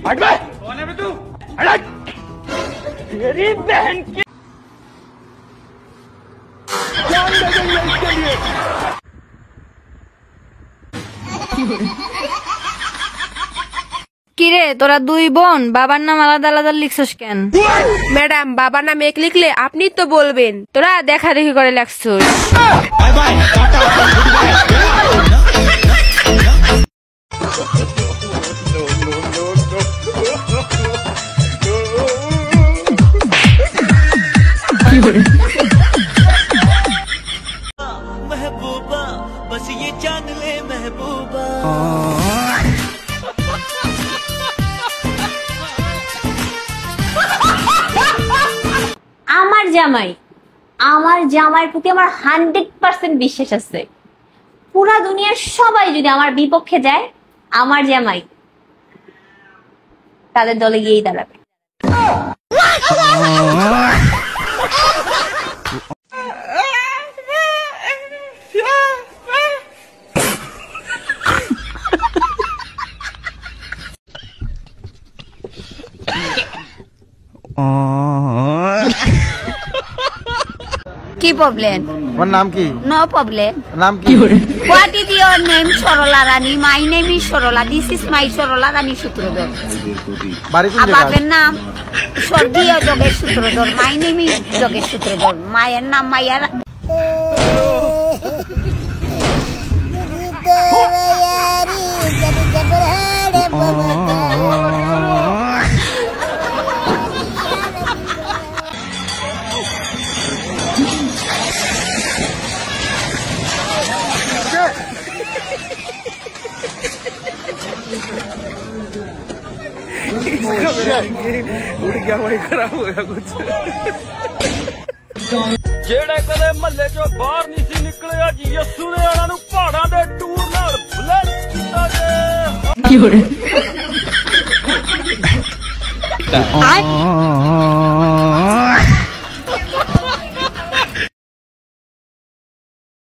हट बे। कौन है बे तू? हट। तेरी बहन की जान दे देंगे इसके लिए। কিরে তোরা দুই বোন বাবার নাম আলাদা আলাদা লিখছস কেন? ম্যাডাম বাবার নাম এক লিখলে আপনি তো বলবেন তোরা দেখা দেখি করে লেখছস। महबूबा बस ये जान ले महबूबा। আমার জামাইয়ের প্রতি আমার 100% বিশ্বাস আছে। পুরা দুনিয়ার সবাই যদি আমার বিপক্ষে যায়, আমার জামাই তাদের দলে গিয়েই দাঁড়াবে। কি প্রবলেম? তোমার নাম কি? No problem. নাম কি? What is your name? Sarala Rani. My name is Sarala. This is my Sarala Rani Sutradhar. বাড়ি কোন জায়গা? বাপের নাম স্বর্গীয় Jogesh Sutradhar. My name is Jogesh Sutradhar. মায়ের নাম মাইয়া। उड़ गया वही खराब हो गया कुछ। जेड़े कदे महल्ले चो बाहर नहीं सी निकले जी यस्सू ने उन्हां नूं पहाड़ां दे टूर नाल बुलेट कीता जे।